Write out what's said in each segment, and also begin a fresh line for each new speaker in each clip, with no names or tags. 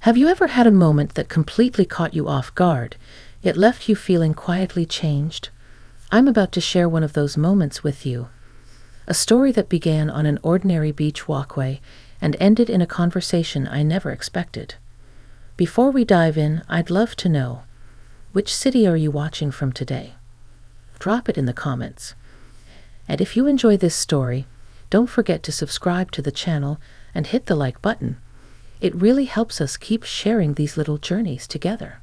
Have you ever had a moment that completely caught you off guard, yet left you feeling quietly changed? I'm about to share one of those moments with you. A story that began on an ordinary beach walkway and ended in a conversation I never expected. Before we dive in, I'd love to know, which city are you watching from today? Drop it in the comments. And if you enjoy this story, don't forget to subscribe to the channel and hit the like button. It really helps us keep sharing these little journeys together.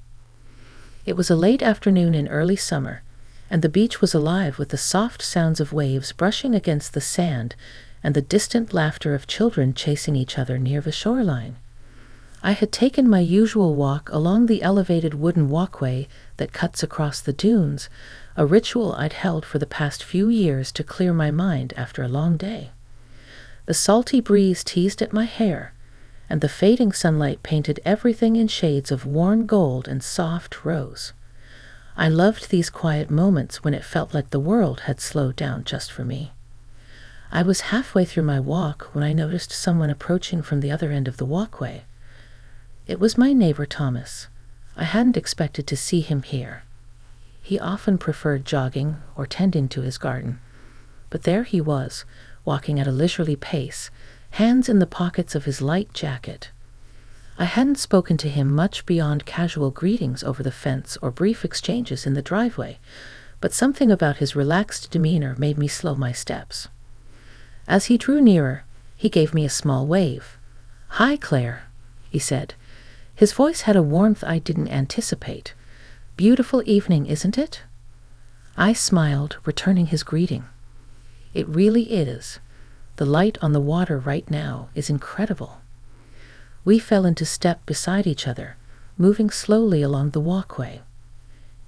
It was a late afternoon in early summer, and the beach was alive with the soft sounds of waves brushing against the sand and the distant laughter of children chasing each other near the shoreline. I had taken my usual walk along the elevated wooden walkway that cuts across the dunes, a ritual I'd held for the past few years to clear my mind after a long day. The salty breeze teased at my hair, and the fading sunlight painted everything in shades of worn gold and soft rose. I loved these quiet moments when it felt like the world had slowed down just for me. I was halfway through my walk when I noticed someone approaching from the other end of the walkway. It was my neighbor Thomas. I hadn't expected to see him here. He often preferred jogging or tending to his garden. But there he was, walking at a leisurely pace, hands in the pockets of his light jacket. I hadn't spoken to him much beyond casual greetings over the fence or brief exchanges in the driveway, but something about his relaxed demeanor made me slow my steps. As he drew nearer, he gave me a small wave. "Hi, Claire," he said. His voice had a warmth I didn't anticipate. "Beautiful evening, isn't it?" I smiled, returning his greeting. "It really is. The light on the water right now is incredible." We fell into step beside each other, moving slowly along the walkway.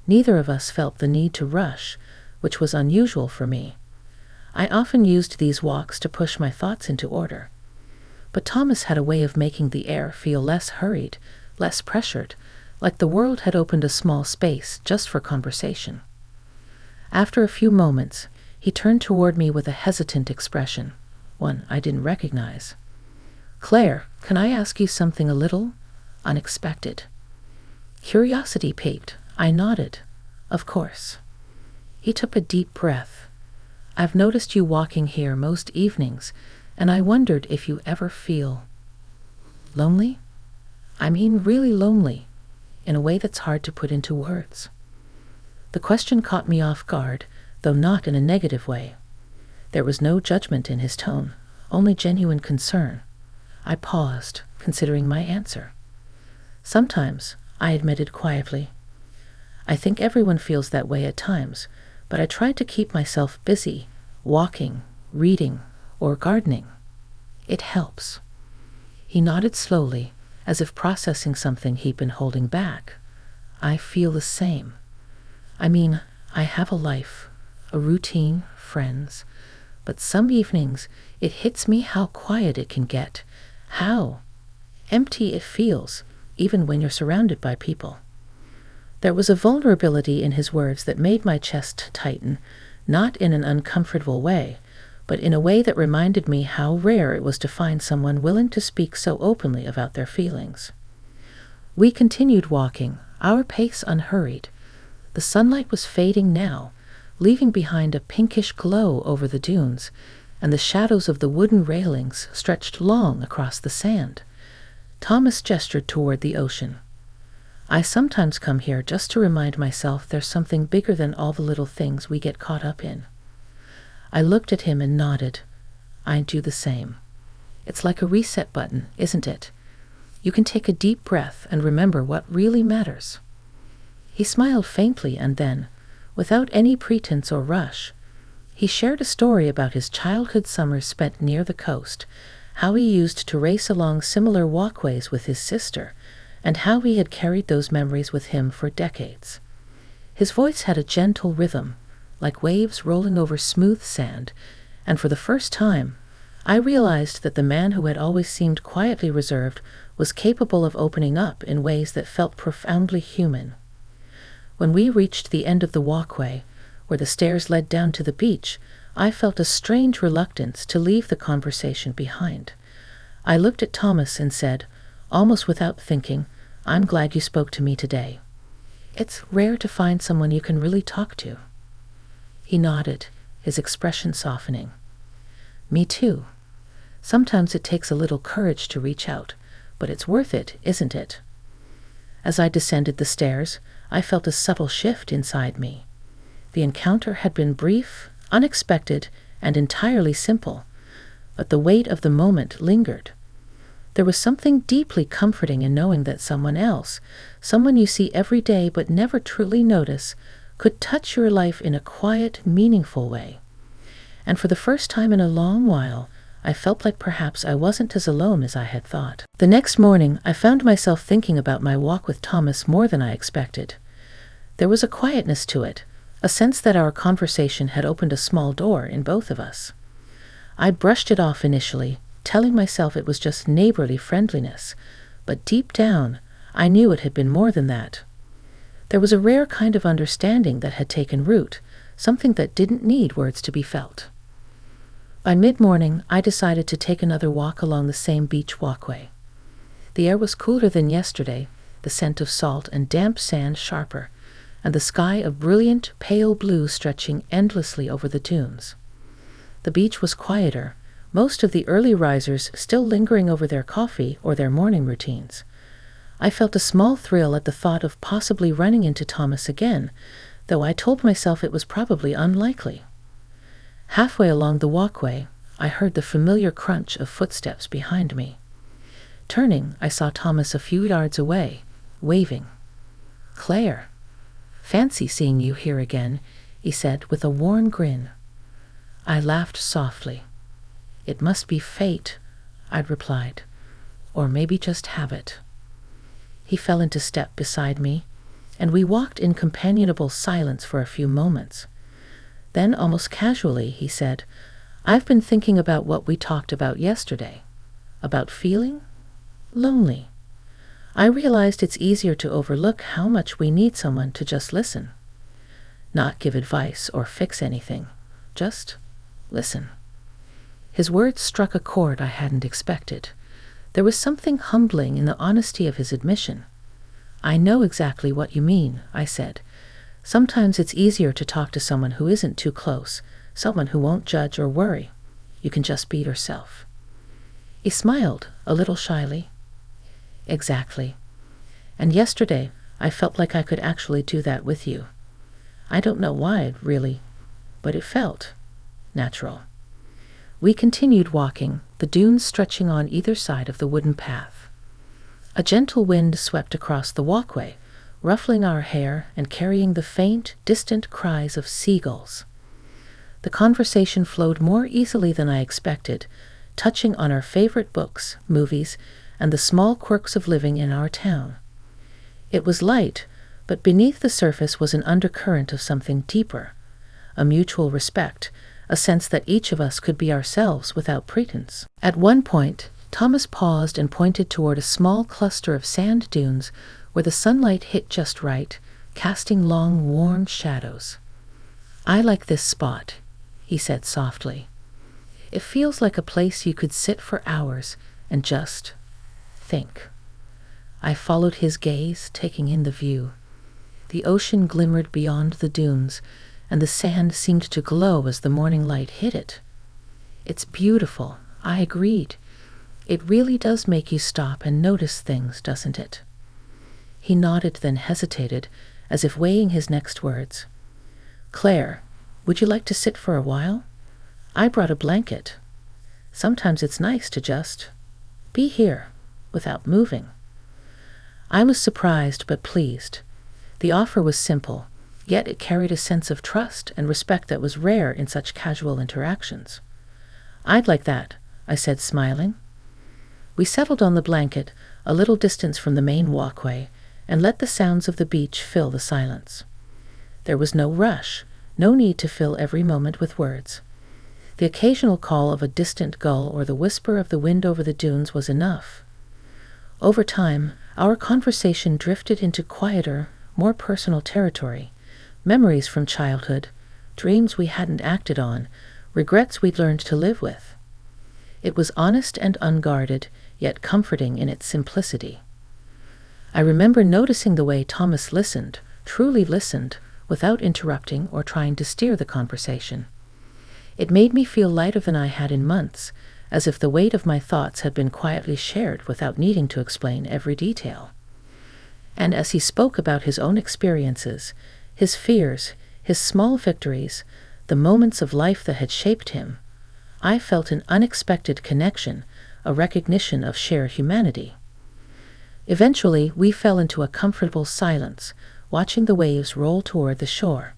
Neither of us felt the need to rush, which was unusual for me. I often used these walks to push my thoughts into order. But Thomas had a way of making the air feel less hurried, less pressured, like the world had opened a small space just for conversation. After a few moments, he turned toward me with a hesitant expression, one I didn't recognize. "Claire, can I ask you something a little unexpected?" Curiosity piqued. I nodded. "Of course." He took a deep breath. "I've noticed you walking here most evenings, and I wondered if you ever feel lonely? I mean really lonely, in a way that's hard to put into words." The question caught me off guard, though not in a negative way. There was no judgment in his tone, only genuine concern. I paused, considering my answer. "Sometimes," I admitted quietly. "I think everyone feels that way at times, but I try to keep myself busy, walking, reading, or gardening. It helps." He nodded slowly, as if processing something he'd been holding back. "I feel the same. I mean, I have a life, a routine, friends, but some evenings it hits me how quiet it can get, how empty it feels, even when you're surrounded by people." There was a vulnerability in his words that made my chest tighten, not in an uncomfortable way, but in a way that reminded me how rare it was to find someone willing to speak so openly about their feelings. We continued walking, our pace unhurried. The sunlight was fading now, leaving behind a pinkish glow over the dunes, and the shadows of the wooden railings stretched long across the sand. Thomas gestured toward the ocean. "I sometimes come here just to remind myself there's something bigger than all the little things we get caught up in." I looked at him and nodded. "I do the same. It's like a reset button, isn't it? You can take a deep breath and remember what really matters." He smiled faintly and then, without any pretense or rush, he shared a story about his childhood summers spent near the coast, how he used to race along similar walkways with his sister, and how he had carried those memories with him for decades. His voice had a gentle rhythm, like waves rolling over smooth sand, and for the first time, I realized that the man who had always seemed quietly reserved was capable of opening up in ways that felt profoundly human. When we reached the end of the walkway, where the stairs led down to the beach, I felt a strange reluctance to leave the conversation behind. I looked at Thomas and said, almost without thinking, "I'm glad you spoke to me today. It's rare to find someone you can really talk to." He nodded, his expression softening. "Me too. Sometimes it takes a little courage to reach out, but it's worth it, isn't it?" As I descended the stairs, I felt a subtle shift inside me. The encounter had been brief, unexpected, and entirely simple, but the weight of the moment lingered. There was something deeply comforting in knowing that someone else, someone you see every day but never truly notice, could touch your life in a quiet, meaningful way. And for the first time in a long while, I felt like perhaps I wasn't as alone as I had thought. The next morning, I found myself thinking about my walk with Thomas more than I expected. There was a quietness to it, a sense that our conversation had opened a small door in both of us. I brushed it off initially, telling myself it was just neighborly friendliness, but deep down, I knew it had been more than that. There was a rare kind of understanding that had taken root, something that didn't need words to be felt. By mid-morning, I decided to take another walk along the same beach walkway. The air was cooler than yesterday, the scent of salt and damp sand sharper, and the sky a brilliant, pale blue stretching endlessly over the dunes. The beach was quieter, most of the early risers still lingering over their coffee or their morning routines. I felt a small thrill at the thought of possibly running into Thomas again, though I told myself it was probably unlikely. Halfway along the walkway, I heard the familiar crunch of footsteps behind me. Turning, I saw Thomas a few yards away, waving. "Claire, fancy seeing you here again," he said with a worn grin. I laughed softly. "It must be fate," I'd replied, "or maybe just habit." He fell into step beside me, and we walked in companionable silence for a few moments. Then, almost casually, he said, "I've been thinking about what we talked about yesterday. About feeling lonely. I realized it's easier to overlook how much we need someone to just listen. Not give advice or fix anything. Just listen." His words struck a chord I hadn't expected. There was something humbling in the honesty of his admission. "I know exactly what you mean," I said. "Sometimes it's easier to talk to someone who isn't too close, someone who won't judge or worry. You can just be yourself." He smiled, a little shyly. "Exactly. And yesterday, I felt like I could actually do that with you. I don't know why, really, but it felt natural." We continued walking, the dunes stretching on either side of the wooden path. A gentle wind swept across the walkway, ruffling our hair and carrying the faint, distant cries of seagulls. The conversation flowed more easily than I expected, touching on our favorite books, movies, and the small quirks of living in our town. It was light, but beneath the surface was an undercurrent of something deeper, a mutual respect, a sense that each of us could be ourselves without pretense. At one point, Thomas paused and pointed toward a small cluster of sand dunes where the sunlight hit just right, casting long, warm shadows. "I like this spot," he said softly. "It feels like a place you could sit for hours and just think." I followed his gaze, taking in the view. The ocean glimmered beyond the dunes, and the sand seemed to glow as the morning light hit it. "It's beautiful," I agreed. "It really does make you stop and notice things, doesn't it?" He nodded, then hesitated, as if weighing his next words. "Claire, would you like to sit for a while? I brought a blanket. Sometimes it's nice to just be here, without moving." I was surprised but pleased. The offer was simple, yet it carried a sense of trust and respect that was rare in such casual interactions. "I'd like that," I said, smiling. We settled on the blanket, a little distance from the main walkway, and let the sounds of the beach fill the silence. There was no rush, no need to fill every moment with words. The occasional call of a distant gull or the whisper of the wind over the dunes was enough. Over time, our conversation drifted into quieter, more personal territory, memories from childhood, dreams we hadn't acted on, regrets we'd learned to live with. It was honest and unguarded, yet comforting in its simplicity. I remember noticing the way Thomas listened, truly listened, without interrupting or trying to steer the conversation. It made me feel lighter than I had in months, as if the weight of my thoughts had been quietly shared without needing to explain every detail. And as he spoke about his own experiences, his fears, his small victories, the moments of life that had shaped him, I felt an unexpected connection, a recognition of shared humanity. Eventually, we fell into a comfortable silence, watching the waves roll toward the shore.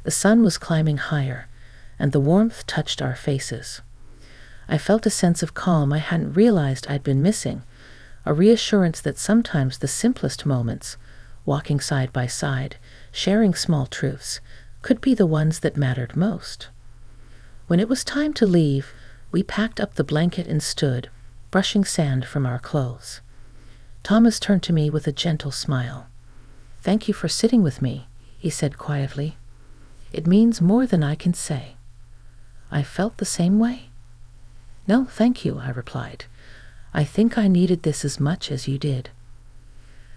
The sun was climbing higher, and the warmth touched our faces. I felt a sense of calm I hadn't realized I'd been missing, a reassurance that sometimes the simplest moments, walking side by side, sharing small truths, could be the ones that mattered most. When it was time to leave, we packed up the blanket and stood, brushing sand from our clothes. Thomas turned to me with a gentle smile. "Thank you for sitting with me," he said quietly. "It means more than I can say." I felt the same way. "No, thank you," I replied. "I think I needed this as much as you did."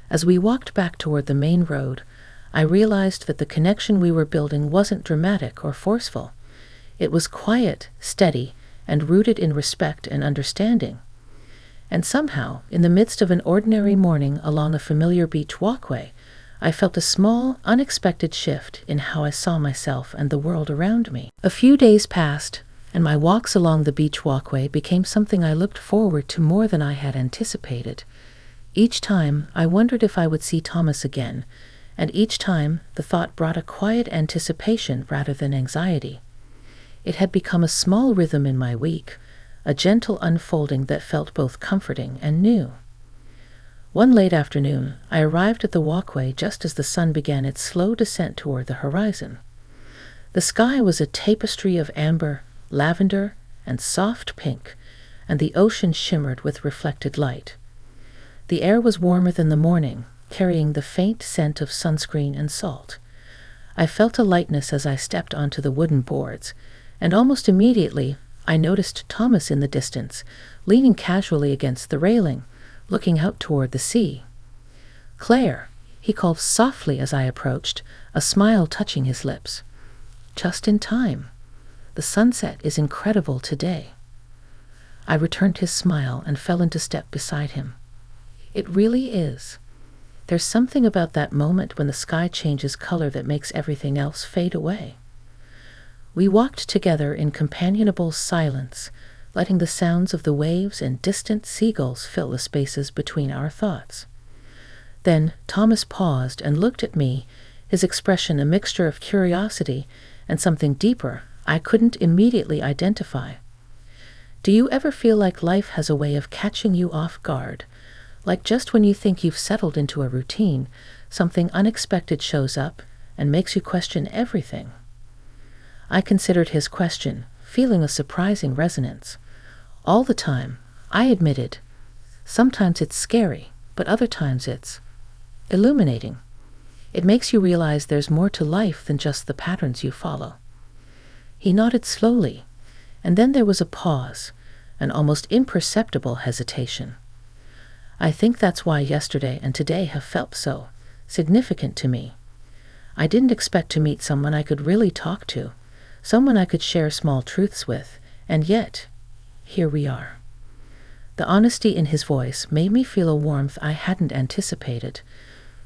As we walked back toward the main road, I realized that the connection we were building wasn't dramatic or forceful. It was quiet, steady, and rooted in respect and understanding. And somehow, in the midst of an ordinary morning along a familiar beach walkway, I felt a small, unexpected shift in how I saw myself and the world around me. A few days passed, and my walks along the beach walkway became something I looked forward to more than I had anticipated. Each time, I wondered if I would see Thomas again, and each time the thought brought a quiet anticipation rather than anxiety. It had become a small rhythm in my week, a gentle unfolding that felt both comforting and new. One late afternoon, I arrived at the walkway just as the sun began its slow descent toward the horizon. The sky was a tapestry of amber, lavender, and soft pink, and the ocean shimmered with reflected light. The air was warmer than the morning, carrying the faint scent of sunscreen and salt. I felt a lightness as I stepped onto the wooden boards, and almost immediately I noticed Thomas in the distance, leaning casually against the railing, looking out toward the sea. "Claire," he called softly as I approached, a smile touching his lips. "Just in time. The sunset is incredible today." I returned his smile and fell into step beside him. "It really is. There's something about that moment when the sky changes color that makes everything else fade away." We walked together in companionable silence, letting the sounds of the waves and distant seagulls fill the spaces between our thoughts. Then Thomas paused and looked at me, his expression a mixture of curiosity and something deeper I couldn't immediately identify. "Do you ever feel like life has a way of catching you off guard? Like just when you think you've settled into a routine, something unexpected shows up and makes you question everything?" I considered his question, feeling a surprising resonance. "All the time," I admitted. "Sometimes it's scary, but other times it's illuminating. It makes you realize there's more to life than just the patterns you follow." He nodded slowly, and then there was a pause, an almost imperceptible hesitation. "I think that's why yesterday and today have felt so significant to me. I didn't expect to meet someone I could really talk to, someone I could share small truths with, and yet, here we are." The honesty in his voice made me feel a warmth I hadn't anticipated.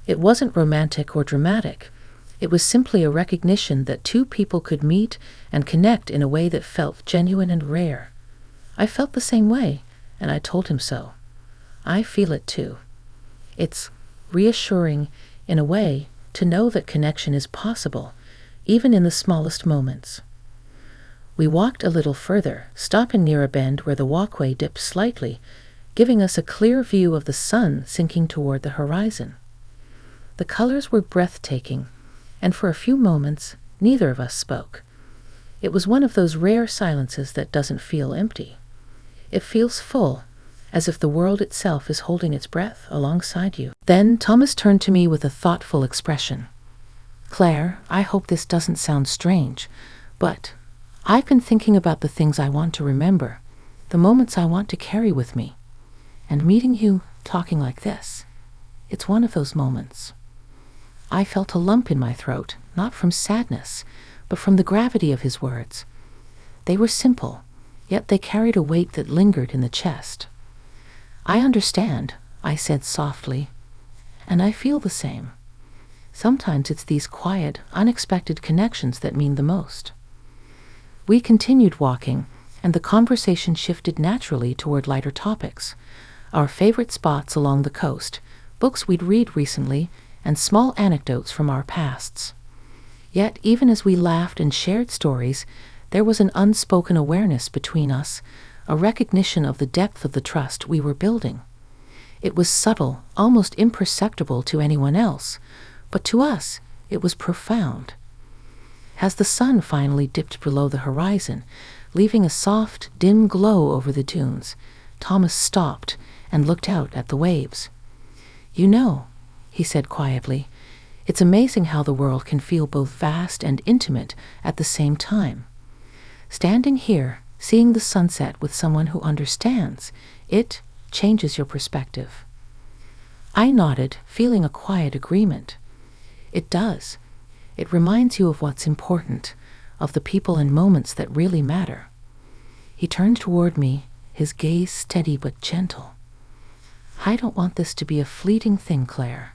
It wasn't romantic or dramatic. It was simply a recognition that two people could meet and connect in a way that felt genuine and rare. I felt the same way, and I told him so. I feel it too. It's reassuring, in a way, to know that connection is possible, even in the smallest moments. We walked a little further, stopping near a bend where the walkway dipped slightly, giving us a clear view of the sun sinking toward the horizon. The colors were breathtaking, and for a few moments, neither of us spoke. It was one of those rare silences that doesn't feel empty. It feels full, as if the world itself is holding its breath alongside you. Then Thomas turned to me with a thoughtful expression. "Claire, I hope this doesn't sound strange, but I've been thinking about the things I want to remember, the moments I want to carry with me. And meeting you talking like this, it's one of those moments. I felt a lump in my throat, not from sadness, but from the gravity of his words. They were simple, yet they carried a weight that lingered in the chest. I understand, I said softly, and I feel the same. Sometimes it's these quiet, unexpected connections that mean the most. We continued walking, and the conversation shifted naturally toward lighter topics. Our favorite spots along the coast, books we'd read recently, and small anecdotes from our pasts. Yet, even as we laughed and shared stories, there was an unspoken awareness between us, a recognition of the depth of the trust we were building. It was subtle, almost imperceptible to anyone else, but to us, it was profound. As the sun finally dipped below the horizon, leaving a soft, dim glow over the dunes, Thomas stopped and looked out at the waves. "You know," he said quietly, "it's amazing how the world can feel both vast and intimate at the same time. Standing here, seeing the sunset with someone who understands, it changes your perspective." I nodded, feeling a quiet agreement. It does. It reminds you of what's important, of the people and moments that really matter. He turned toward me, his gaze steady but gentle. "I don't want this to be a fleeting thing, Claire.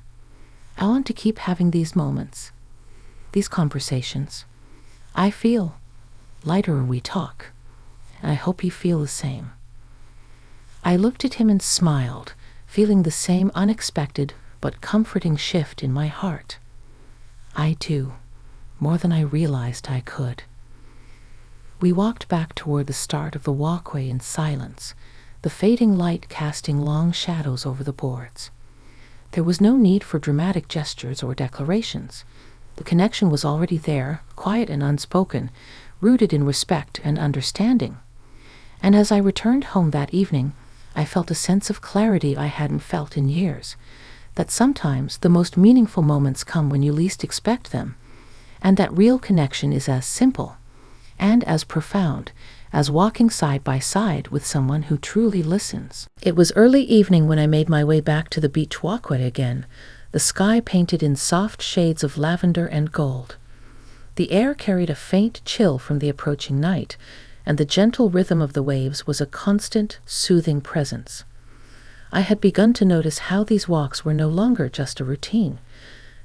I want to keep having these moments, these conversations. I feel lighter when we talk, and I hope you feel the same." I looked at him and smiled, feeling the same unexpected but comforting shift in my heart. I do, more than I realized I could. We walked back toward the start of the walkway in silence, the fading light casting long shadows over the boards. There was no need for dramatic gestures or declarations. The connection was already there, quiet and unspoken, rooted in respect and understanding. And as I returned home that evening, I felt a sense of clarity I hadn't felt in years, that sometimes the most meaningful moments come when you least expect them, and that real connection is as simple and as profound as walking side by side with someone who truly listens. It was early evening when I made my way back to the beach walkway again, the sky painted in soft shades of lavender and gold. The air carried a faint chill from the approaching night, and the gentle rhythm of the waves was a constant, soothing presence. I had begun to notice how these walks were no longer just a routine.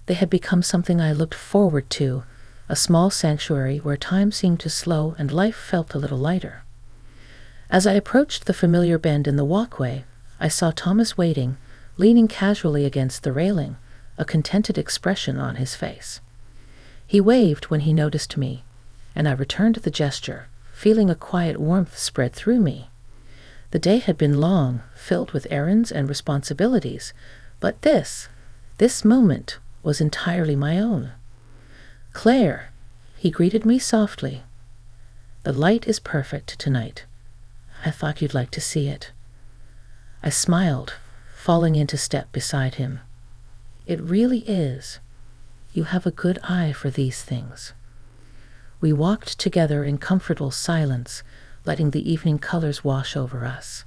They had become something I looked forward to, a small sanctuary where time seemed to slow and life felt a little lighter. As I approached the familiar bend in the walkway, I saw Thomas waiting, leaning casually against the railing, a contented expression on his face. He waved when he noticed me, and I returned the gesture, feeling a quiet warmth spread through me. The day had been long, filled with errands and responsibilities, but this moment was entirely my own. "Claire," he greeted me softly. "The light is perfect tonight. I thought you'd like to see it." I smiled, falling into step beside him. "It really is. You have a good eye for these things." We walked together in comfortable silence, letting the evening colors wash over us.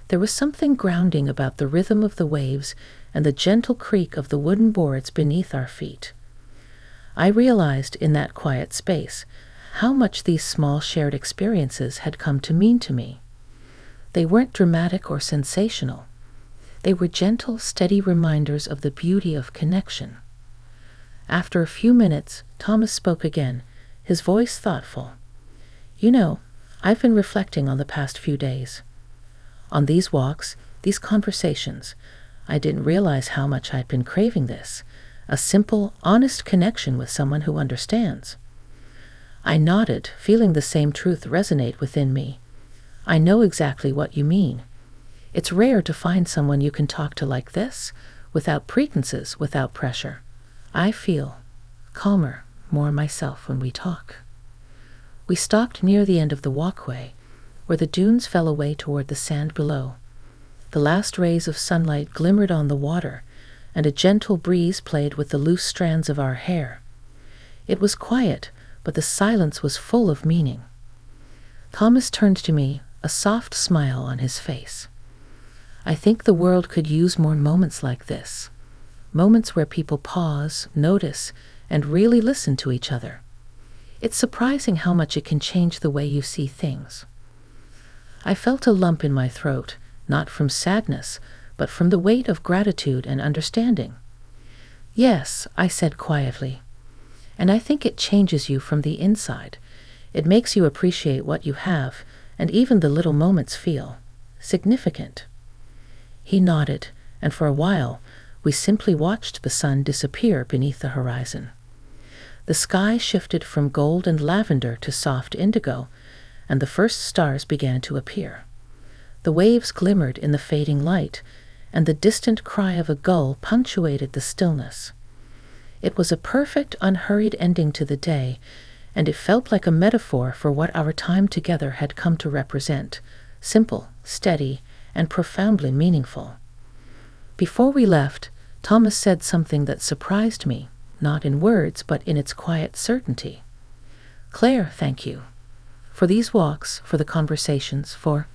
There was something grounding about the rhythm of the waves and the gentle creak of the wooden boards beneath our feet. I realized in that quiet space how much these small shared experiences had come to mean to me. They weren't dramatic or sensational. They were gentle, steady reminders of the beauty of connection. After a few minutes, Thomas spoke again, his voice thoughtful. "You know, I've been reflecting on the past few days. On these walks, these conversations, I didn't realize how much I'd been craving this, a simple, honest connection with someone who understands." I nodded, feeling the same truth resonate within me. "I know exactly what you mean. It's rare to find someone you can talk to like this, without pretenses, without pressure. I feel calmer, more myself when we talk." We stopped near the end of the walkway, where the dunes fell away toward the sand below. The last rays of sunlight glimmered on the water, and a gentle breeze played with the loose strands of our hair. It was quiet, but the silence was full of meaning. Thomas turned to me, a soft smile on his face. I think the world could use more moments like this. Moments where people pause, notice, and really listen to each other. It's surprising how much it can change the way you see things. I felt a lump in my throat, not from sadness, but from the weight of gratitude and understanding. Yes, I said quietly. And I think it changes you from the inside. It makes you appreciate what you have, and even the little moments feel significant. He nodded, and for a while, we simply watched the sun disappear beneath the horizon. The sky shifted from gold and lavender to soft indigo, and the first stars began to appear. The waves glimmered in the fading light, and the distant cry of a gull punctuated the stillness. It was a perfect, unhurried ending to the day, and it felt like a metaphor for what our time together had come to represent: simple, steady, and profoundly meaningful. Before we left, Thomas said something that surprised me, not in words, but in its quiet certainty. "Claire, thank you. For these walks, for the conversations, for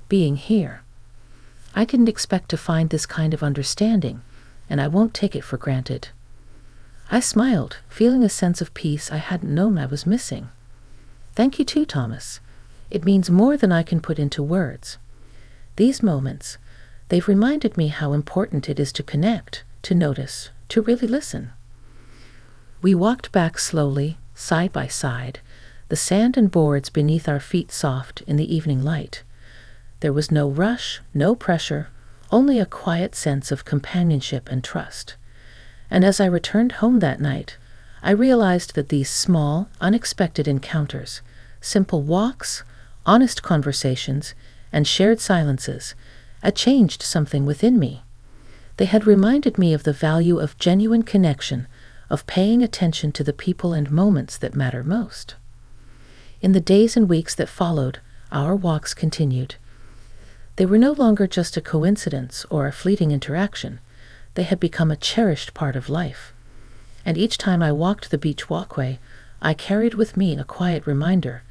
being here. I didn't expect to find this kind of understanding, and I won't take it for granted." I smiled, feeling a sense of peace I hadn't known I was missing. "Thank you too, Thomas. It means more than I can put into words. These moments, they've reminded me how important it is to connect, to notice, to really listen." We walked back slowly, side by side, the sand and boards beneath our feet soft in the evening light. There was no rush, no pressure, only a quiet sense of companionship and trust. And as I returned home that night, I realized that these small, unexpected encounters, simple walks, honest conversations, and shared silences, had changed something within me. They had reminded me of the value of genuine connection, of paying attention to the people and moments that matter most. In the days and weeks that followed, our walks continued. They were no longer just a coincidence or a fleeting interaction. They had become a cherished part of life. And each time I walked the beach walkway, I carried with me a quiet reminder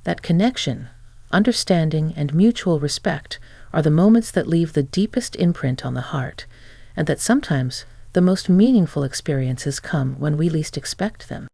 that connection, understanding, and mutual respect are the moments that leave the deepest imprint on the heart, and that sometimes the most meaningful experiences come when we least expect them.